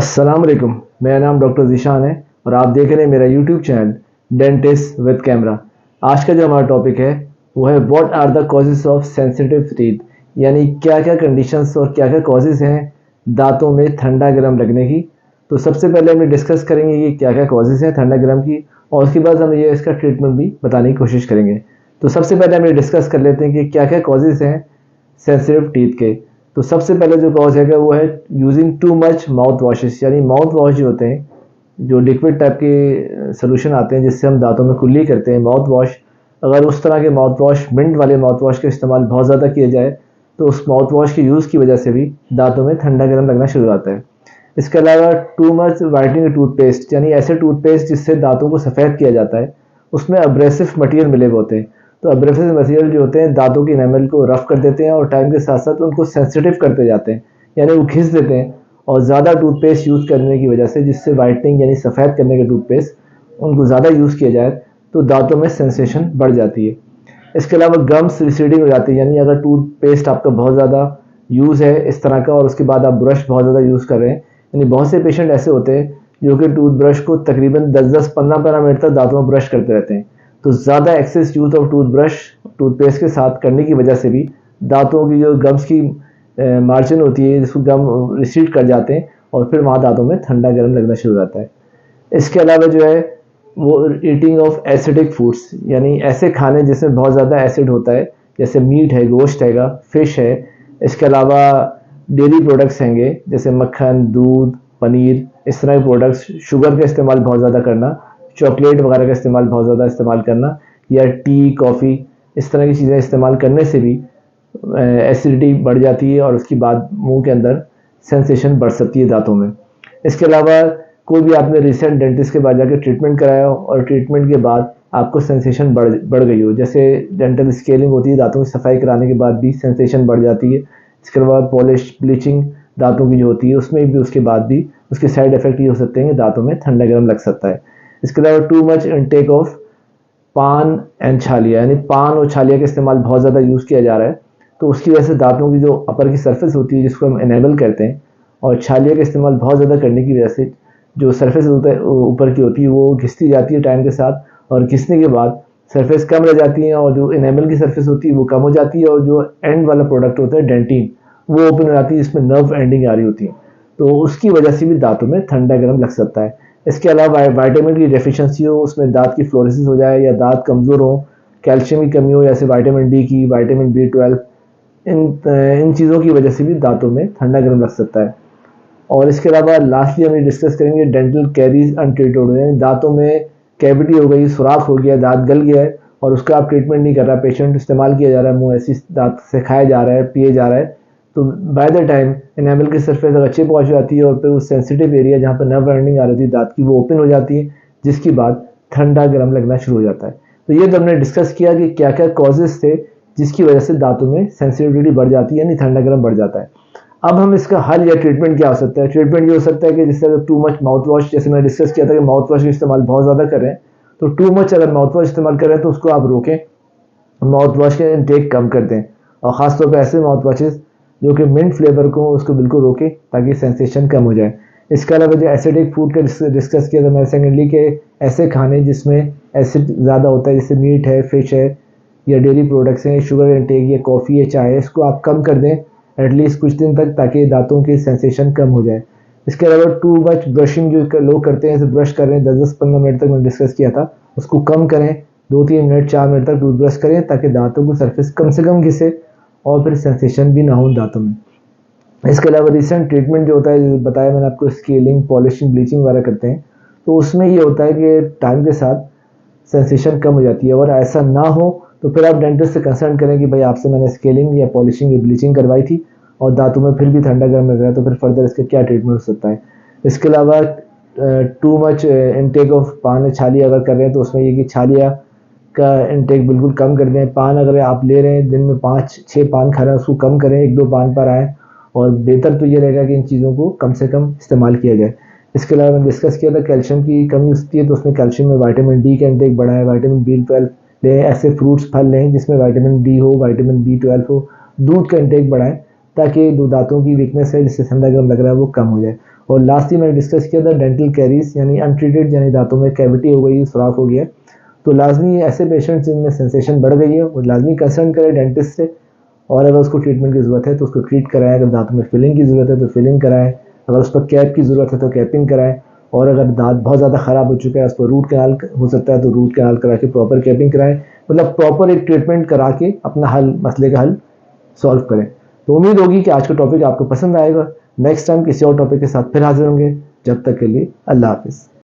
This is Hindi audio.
अस्सलाम वालेकुम। मेरा नाम डॉक्टर ज़ीशान है और आप देख रहे हैं मेरा YouTube channel dentist with camera. आज का जो हमारा टॉपिक है वो है what are the causes of sensitive teeth, यानी क्या क्या कंडीशंस और क्या क्या कॉजेज़ हैं दांतों में ठंडा गर्म लगने की। तो सबसे पहले हम डिस्कस करेंगे कि क्या क्या कॉजेज़ हैं ठंडा गर्म की, और उसके बाद हम ये इसका ट्रीटमेंट भी बताने की कोशिश करेंगे। तो सबसे पहले हम डिस्कस कर लेते हैं कि क्या क्या कॉजेज़ हैं सेंसिटिव टीथ के। तो सबसे पहले जो कॉज है वो है using too much mouth washes, यानी माउथ वॉश जो होते हैं, जो लिक्विड टाइप के सोल्यूशन आते हैं जिससे हम दांतों में कुल्ली करते हैं, माउथ वॉश। अगर उस तरह के माउथ वॉश, मिंट वाले माउथ वॉश का इस्तेमाल बहुत ज़्यादा किया जाए तो उस माउथ वॉश के यूज़ की वजह से भी दांतों में ठंडा गर्म लगना शुरू होता है। इसके अलावा टू मच वाइटनिंग टूथपेस्ट, यानी ऐसे टूथपेस्ट जिससे दांतों को सफ़ेद किया जाता है, उसमें अब्रेसिव मटेरियल मिले हुए होते हैं। तो अब्रेसिव मटेरियल जो होते हैं दांतों की एनामल को रफ कर देते हैं और टाइम के साथ साथ उनको सेंसिटिव करते जाते हैं, यानी वो घिस देते हैं। और ज़्यादा टूथपेस्ट यूज़ करने की वजह से, जिससे वाइटनिंग यानी सफ़ेद करने के टूथपेस्ट उनको ज़्यादा यूज़ किया जाए तो दांतों में सेंसेशन बढ़ जाती है। इसके अलावा गम्स रिसीडिंग हो जाती है, यानी अगर टूथपेस्ट आपका बहुत ज़्यादा यूज़ है इस तरह का और उसके बाद आप ब्रश बहुत ज़्यादा यूज़ कर रहे हैं, यानी बहुत से पेशेंट ऐसे होते हैं जो कि टूथब्रश को तकरीबन 10-10, 15-15 मिनट तक दांतों में ब्रश करते रहते हैं। तो ज़्यादा excess use of toothbrush toothpaste के साथ करने की वजह से भी दांतों की जो गम्स की मार्जिन होती है, जिसको गम रिसीड कर जाते हैं और फिर वहाँ दांतों में ठंडा गर्म लगना शुरू हो जाता है। इसके अलावा जो है वो ईटिंग ऑफ एसिडिक फूड्स, यानी ऐसे खाने जिसमें बहुत ज़्यादा एसिड होता है, जैसे मीट है, गोश्त हैगा, फिश है। इसके अलावा डेयरी प्रोडक्ट्स हैंगे जैसे मक्खन, दूध, पनीर, इस तरह के प्रोडक्ट्स। शुगर का इस्तेमाल बहुत ज़्यादा करना, चॉकलेट वगैरह का इस्तेमाल बहुत ज़्यादा इस्तेमाल करना, या टी, कॉफ़ी, इस तरह की चीज़ें इस्तेमाल करने से भी एसिडिटी बढ़ जाती है और उसके बाद मुंह के अंदर सेंसेशन बढ़ सकती है दांतों में। इसके अलावा कोई भी आपने रिसेंट डेंटिस्ट के पास जाकर ट्रीटमेंट कराया हो और ट्रीटमेंट के बाद आपको सेंसेशन बढ़ गई हो, जैसे डेंटल स्केलिंग होती है, दांतों की सफाई कराने के बाद भी सेंसेशन बढ़ जाती है। इसके अलावा पॉलिश, ब्लीचिंग दांतों की जो होती है उसमें भी, उसके बाद भी उसके साइड इफेक्ट ये हो सकते हैं कि दांतों में ठंडा गर्म लग सकता है। इसके अलावा टू मच इनटेक ऑफ पान एंड छालिया, यानी पान और छालिया का इस्तेमाल बहुत ज़्यादा यूज़ किया जा रहा है, तो उसकी वजह से दांतों की जो अपर की सरफेस होती है जिसको हम एनेबल कहते हैं, और छालिया का इस्तेमाल बहुत ज़्यादा करने की वजह से जो सरफेस ऊपर की होती है वो घिसती जाती है टाइम के साथ, और घिसने के बाद सरफेस कम रह जाती है और जो एनेमल की सरफेस होती है वो कम हो जाती है, और जो एंड वाला प्रोडक्ट होता है डेंटिन, वो ओपन हो जाती है जिसमें नर्व एंडिंग आ रही होती है, तो उसकी वजह से भी दांतों में ठंडा गर्म लग सकता है। इसके अलावा वाइटामिन की डेफिशिएंसी हो, उसमें दांत की फ्लोरोसिस हो जाए या दांत कमज़ोर हो, कैल्शियम की कमी हो, जैसे विटामिन डी की, विटामिन B12, इन चीज़ों की वजह से भी दांतों में ठंडा गर्म लग सकता है। और इसके अलावा लास्टली हम ये डिस्कस करेंगे डेंटल कैरीज अनट्रीटेड हो, यानी दांतों में कैविटी हो गई, सुराख हो गया, दांत गल गया है और उसका आप ट्रीटमेंट नहीं कर रहा, पेशेंट इस्तेमाल किया जा रहा है, मुंह ऐसी दांत से खाया जा रहा है, पिए जा रहा है, तो बाय द टाइम एनामल की सरफेस अगर चिप पहुँच जाती है और फिर उस सेंसिटिव एरिया जहाँ पर नर्व एंडिंग आ रही थी दांत की, वो ओपन हो जाती है, जिसके बाद ठंडा गर्म लगना शुरू हो जाता है। तो ये तो हमने डिस्कस किया कि क्या क्या कॉजेज़ थे जिसकी वजह से दांतों में सेंसिटिविटी बढ़ जाती है, यानी ठंडा गर्म बढ़ जाता है। अब हम इसका हल या ट्रीटमेंट क्या हो सकता है? ट्रीटमेंट ये हो सकता है कि जिससे अगर टू मच माउथ वॉश, जैसे मैंने डिस्कस किया था कि माउथ वॉश का इस्तेमाल बहुत ज़्यादा कर रहे हैं, तो टू मच अगर माउथ वॉश इस्तेमाल कर रहे हैं तो उसको आप रोकें, माउथ वॉश का इंटेक कम कर दें, और ख़ासतौर पर ऐसे माउथ वॉशेस जो कि मिंट फ्लेवर को, उसको बिल्कुल रोकें ताकि सेंसेशन कम हो जाए। इसके अलावा जो एसिडिक फूड का डिस्कस किया था मैंने, सेकेंडली के ऐसे खाने जिसमें एसिड ज़्यादा होता है, जैसे मीट है, फिश है, या डेयरी प्रोडक्ट्स हैं, शुगर इंटेक या कॉफ़ी या चाय है, इसको आप कम कर दें एटलीस्ट कुछ दिन तक, ताकि दांतों की सेंसेशन कम हो जाए। इसके अलावा टू मच ब्रशिंग जो लोग करते हैं, जैसे ब्रश कर रहे हैं 10-10, 15 मिनट तक मैंने डिस्कस किया था, उसको कम करें, 2-3 मिनट, 4 मिनट तक टूथ ब्रश करें ताकि दांतों की सरफेस कम से कम घिसे और फिर सेंसेशन भी ना हो दांतों में। इसके अलावा रिसेंट ट्रीटमेंट जो होता है, बताया मैंने आपको, स्केलिंग, पॉलिशिंग, ब्लीचिंग वगैरह करते हैं, तो उसमें ये होता है कि टाइम के साथ सेंसेशन कम हो जाती है। और ऐसा ना हो तो फिर आप डेंटिस्ट से कंसल्ट करें कि भाई आपसे मैंने स्केलिंग या पॉलिशिंग या ब्लीचिंग करवाई थी और दांतों में फिर भी ठंडा गर्म लग रहा है, तो फिर फर्दर इसका क्या ट्रीटमेंट हो सकता है। इसके अलावा टू मच इनटेक ऑफ पान, छालिया अगर कर रहे हैं तो उसमें ये कि छालिया का इनटेक बिल्कुल कम कर दें। पान अगर आप ले रहे हैं, दिन में 5-6 पान खा रहे हैं, उसको कम करें, 1-2 पान पर आए, और बेहतर तो ये रहेगा कि इन चीज़ों को कम से कम इस्तेमाल किया जाए। इसके अलावा मैंने डिस्कस किया था कैल्शियम की कमी होती है, तो उसमें कैल्शियम में विटामिन डी का इंटेक बढ़ाएं, विटामिन B12 लें, ऐसे फ्रूट्स फल लें जिसमें विटामिन डी हो, विटामिन B12 हो, दूध का इंटेक बढ़ाएं ताकि जो दांतों की वीकनेस है जिससे ठंडा गर्म लग रहा है वो कम हो जाए। और लास्टली मैंने डिस्कस किया था डेंटल कैरीज यानी अनट्रीटेड, यानी दांतों में कैविटी हो गई, सुराख हो गया। तो लाजमी ऐसे पेशेंट्स जिनमें सेंसेशन बढ़ गई है वो लाजमी कंसल्ट करें डेंटिस्ट से, और अगर उसको ट्रीटमेंट की ज़रूरत है तो उसको ट्रीट कराएं। अगर दांतों में फिलिंग की ज़रूरत है तो फिलिंग कराएं, अगर उस पर कैप की ज़रूरत है तो कैपिंग कराएं, और अगर दांत बहुत ज़्यादा ख़राब हो चुका है उस पर रूट कैनाल हो सकता है तो रूट कैनाल करा के प्रॉपर कैपिंग कराएं। मतलब प्रॉपर एक ट्रीटमेंट करा के अपना मसले का हल सॉल्व करें। तो उम्मीद होगी कि आज का टॉपिक आपको पसंद आएगा। नेक्स्ट टाइम किसी और टॉपिक के साथ फिर हाजिर होंगे। जब तक के लिए अल्लाह हाफिज़।